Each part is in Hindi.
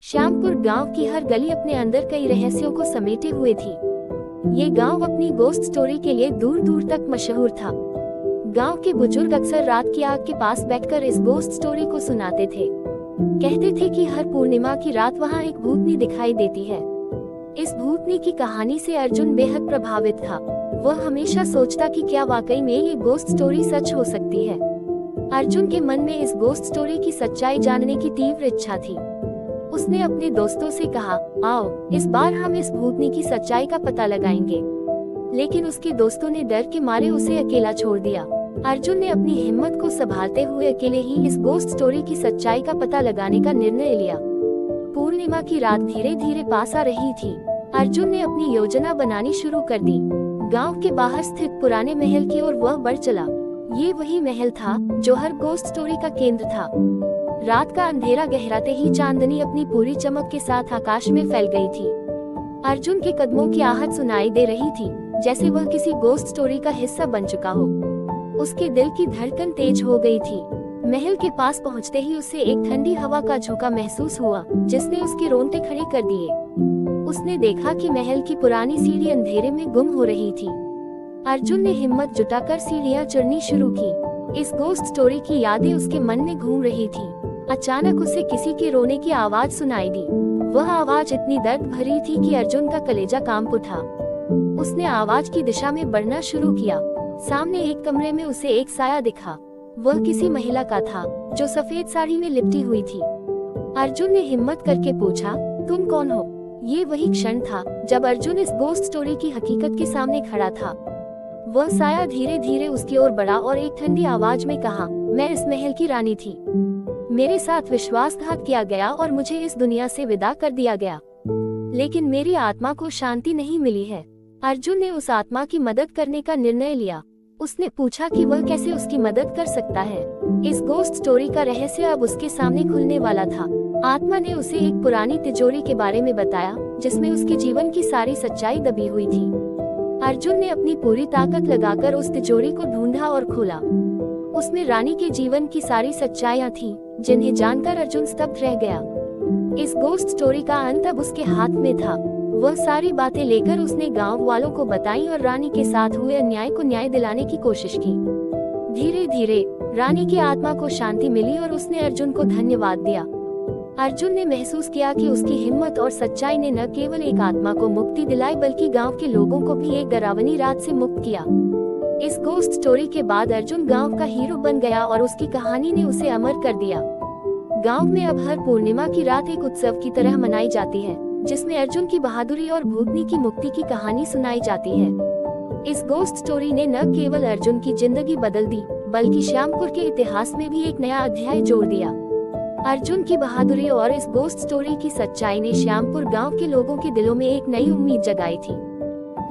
श्यामपुर गांव की हर गली अपने अंदर कई रहस्यों को समेटे हुए थी। ये गांव अपनी गोस्ट स्टोरी के लिए दूर दूर तक मशहूर था। गांव के बुजुर्ग अक्सर रात की आग के पास बैठकर इस गोस्ट स्टोरी को सुनाते थे। कहते थे कि हर पूर्णिमा की रात वहां एक भूतनी दिखाई देती है। इस भूतनी की कहानी से अर्जुन बेहद प्रभावित था। वह हमेशा सोचता कि क्या वाकई में ये गोस्ट स्टोरी सच हो सकती है। अर्जुन के मन में इस गोस्ट स्टोरी की सच्चाई जानने की तीव्र इच्छा थी। उसने अपने दोस्तों से कहा, आओ इस बार हम इस भूतनी की सच्चाई का पता लगाएंगे। लेकिन उसके दोस्तों ने डर के मारे उसे अकेला छोड़ दिया। अर्जुन ने अपनी हिम्मत को संभालते हुए अकेले ही इस गोस्ट स्टोरी की सच्चाई का पता लगाने का निर्णय लिया। पूर्णिमा की रात धीरे धीरे पास आ रही थी। अर्जुन ने अपनी योजना बनानी शुरू कर दी। गांव के बाहर स्थित पुराने महल की ओर वह बढ़ चला। ये वही महल था जो हर गोस्ट स्टोरी का केंद्र था। रात का अंधेरा गहराते ही चांदनी अपनी पूरी चमक के साथ आकाश में फैल गई थी। अर्जुन के कदमों की आहट सुनाई दे रही थी, जैसे वह किसी गोस्ट स्टोरी का हिस्सा बन चुका हो। उसके दिल की धड़कन तेज हो गई थी। महल के पास पहुंचते ही उसे एक ठंडी हवा का झोंका महसूस हुआ, जिसने उसके रोंगटे खड़े कर दिए। उसने देखा कि महल की पुरानी सीढ़ी अंधेरे में गुम हो रही थी। अर्जुन ने हिम्मत जुटाकर सीढ़ियां चढ़नी शुरू की। इस गोस्ट स्टोरी की यादें उसके मन में घूम रही थी। अचानक उसे किसी के रोने की आवाज सुनाई दी। वह आवाज इतनी दर्द भरी थी कि अर्जुन का कलेजा कांप उठा। उसने आवाज की दिशा में बढ़ना शुरू किया। सामने एक कमरे में उसे एक साया दिखा। वह किसी महिला का था, जो सफेद साड़ी में लिपटी हुई थी। अर्जुन ने हिम्मत करके पूछा, तुम कौन हो? ये वही क्षण था जब अर्जुन इस गोस्ट स्टोरी की हकीकत के सामने खड़ा था। वह साया धीरे धीरे उसकी ओर बढ़ा और एक ठंडी आवाज में कहा, मैं इस महल की रानी थी। मेरे साथ विश्वासघात किया गया और मुझे इस दुनिया से विदा कर दिया गया। लेकिन मेरी आत्मा को शांति नहीं मिली है। अर्जुन ने उस आत्मा की मदद करने का निर्णय लिया। उसने पूछा कि वह कैसे उसकी मदद कर सकता है। इस गोस्ट स्टोरी का रहस्य अब उसके सामने खुलने वाला था। आत्मा ने उसे एक पुरानी तिजोरी के बारे में बताया, जिसमें उसके जीवन की सारी सच्चाई दबी हुई थी। अर्जुन ने अपनी पूरी ताकत लगाकर उस तिजोरी को ढूंढा और खोला। उसमें रानी के जीवन की सारी सच्चाइयां थीं, जिन्हें जानकर अर्जुन स्तब्ध रह गया। इस गोस्ट स्टोरी का अंत अब उसके हाथ में था। वह सारी बातें लेकर उसने गांव वालों को बताई और रानी के साथ हुए अन्याय को न्याय दिलाने की कोशिश की। धीरे धीरे रानी की आत्मा को शांति मिली और उसने अर्जुन को धन्यवाद दिया। अर्जुन ने महसूस किया कि उसकी हिम्मत और सच्चाई ने न केवल एक आत्मा को मुक्ति दिलाई, बल्कि गांव के लोगों को भी एक डरावनी रात से मुक्त किया। इस गोस्ट स्टोरी के बाद अर्जुन गांव का हीरो बन गया और उसकी कहानी ने उसे अमर कर दिया। गांव में अब हर पूर्णिमा की रात एक उत्सव की तरह मनाई जाती है, जिसमें अर्जुन की बहादुरी और भूतनी की मुक्ति की कहानी सुनाई जाती है। इस गोस्ट स्टोरी ने न केवल अर्जुन की जिंदगी बदल दी, बल्कि श्यामपुर के इतिहास में भी एक नया अध्याय जोड़ दिया। अर्जुन की बहादुरी और इस गोस्ट स्टोरी की सच्चाई ने श्यामपुर गांव के लोगों के दिलों में एक नई उम्मीद जगाई थी।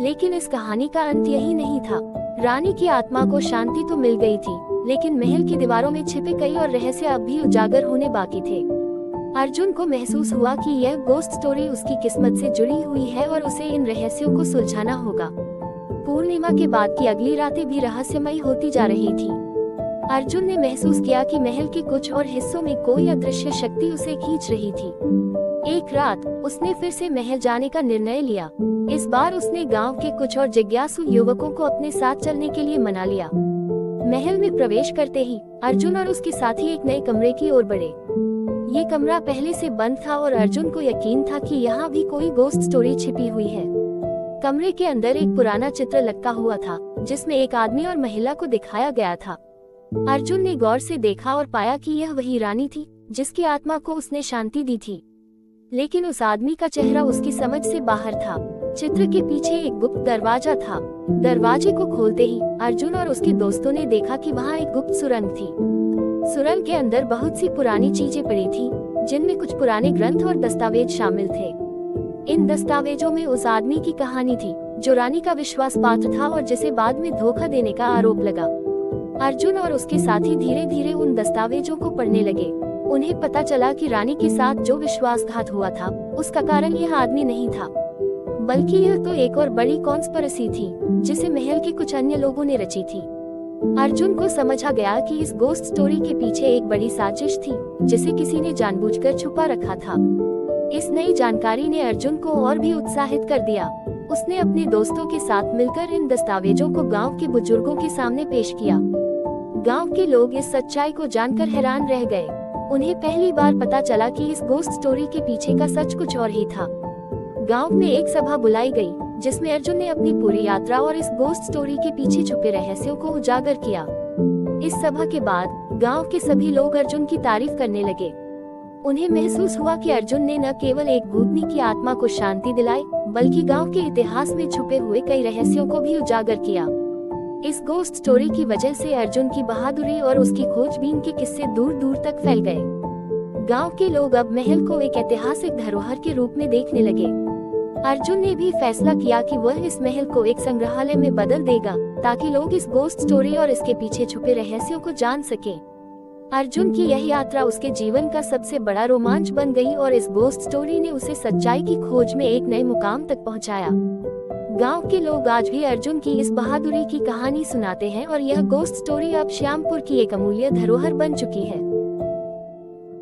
लेकिन इस कहानी का अंत यही नहीं था। रानी की आत्मा को शांति तो मिल गई थी, लेकिन महल की दीवारों में छिपे कई और रहस्य अब भी उजागर होने बाकी थे। अर्जुन को महसूस हुआ कि यह गोस्ट स्टोरी उसकी किस्मत से जुड़ी हुई है और उसे इन रहस्यों को सुलझाना होगा। पूर्णिमा के बाद की अगली रातें भी रहस्यमयी होती जा रही थी। अर्जुन ने महसूस किया कि महल के कुछ और हिस्सों में कोई अदृश्य शक्ति उसे खींच रही थी। एक रात उसने फिर से महल जाने का निर्णय लिया। इस बार उसने गांव के कुछ और जिज्ञासु युवकों को अपने साथ चलने के लिए मना लिया। महल में प्रवेश करते ही अर्जुन और उसके साथी एक नए कमरे की ओर बढ़े। ये कमरा पहले से बंद था और अर्जुन को यकीन था कि यहाँ भी कोई गोस्ट स्टोरी छिपी हुई है। कमरे के अंदर एक पुराना चित्र लटका हुआ था, जिसमें एक आदमी और महिला को दिखाया गया था। अर्जुन ने गौर से देखा और पाया कि यह वही रानी थी, जिसकी आत्मा को उसने शांति दी थी। लेकिन उस आदमी का चेहरा उसकी समझ से बाहर था। चित्र के पीछे एक गुप्त दरवाजा था। दरवाजे को खोलते ही अर्जुन और उसके दोस्तों ने देखा कि वहाँ एक गुप्त सुरंग थी। सुरंग के अंदर बहुत सी पुरानी चीजें पड़ी थी, जिनमें कुछ पुराने ग्रंथ और दस्तावेज शामिल थे। इन दस्तावेजों में उस आदमी की कहानी थी, जो रानी का विश्वास पात्र था और जिसे बाद में धोखा देने का आरोप लगा। अर्जुन और उसके साथी धीरे धीरे उन दस्तावेजों को पढ़ने लगे। उन्हें पता चला कि रानी के साथ जो विश्वासघात हुआ था, उसका कारण यह आदमी नहीं था, बल्कि यह तो एक और बड़ी कॉन्स्पिरेसी थी, जिसे महल के कुछ अन्य लोगों ने रची थी। अर्जुन को समझा गया कि इस गोस्ट स्टोरी के पीछे एक बड़ी साजिश थी, जिसे किसी ने जानबूझकर छुपा रखा था। इस नई जानकारी ने अर्जुन को और भी उत्साहित कर दिया। उसने अपने दोस्तों के साथ मिलकर इन दस्तावेजों को गांव के बुजुर्गों के सामने पेश किया। गांव के लोग इस सच्चाई को जानकर हैरान रह गए। उन्हें पहली बार पता चला कि इस गोस्ट स्टोरी के पीछे का सच कुछ और ही था। गांव में एक सभा बुलाई गई, जिसमें अर्जुन ने अपनी पूरी यात्रा और इस गोस्ट स्टोरी के पीछे छुपे रहस्यों को उजागर किया। इस सभा के बाद गांव के सभी लोग अर्जुन की तारीफ करने लगे। उन्हें महसूस हुआ कि अर्जुन ने न केवल एक भूतनी की आत्मा को शांति दिलाई, बल्कि गांव के इतिहास में छुपे हुए कई रहस्यों को भी उजागर किया। इस गोस्ट स्टोरी की वजह से अर्जुन की बहादुरी और उसकी खोजबीन के किस्से दूर दूर तक फैल गए। गांव के लोग अब महल को एक ऐतिहासिक धरोहर के रूप में देखने लगे। अर्जुन ने भी फैसला किया कि वह इस महल को एक संग्रहालय में बदल देगा, ताकि लोग इस गोस्ट स्टोरी और इसके पीछे छुपे रहस्यों को जान सकें। अर्जुन की यह यात्रा उसके जीवन का सबसे बड़ा रोमांच बन गई और इस गोस्ट स्टोरी ने उसे सच्चाई की खोज में एक नए मुकाम तक पहुंचाया। गांव के लोग आज भी अर्जुन की इस बहादुरी की कहानी सुनाते हैं और यह गोस्ट स्टोरी अब श्यामपुर की एक अमूल्य धरोहर बन चुकी है।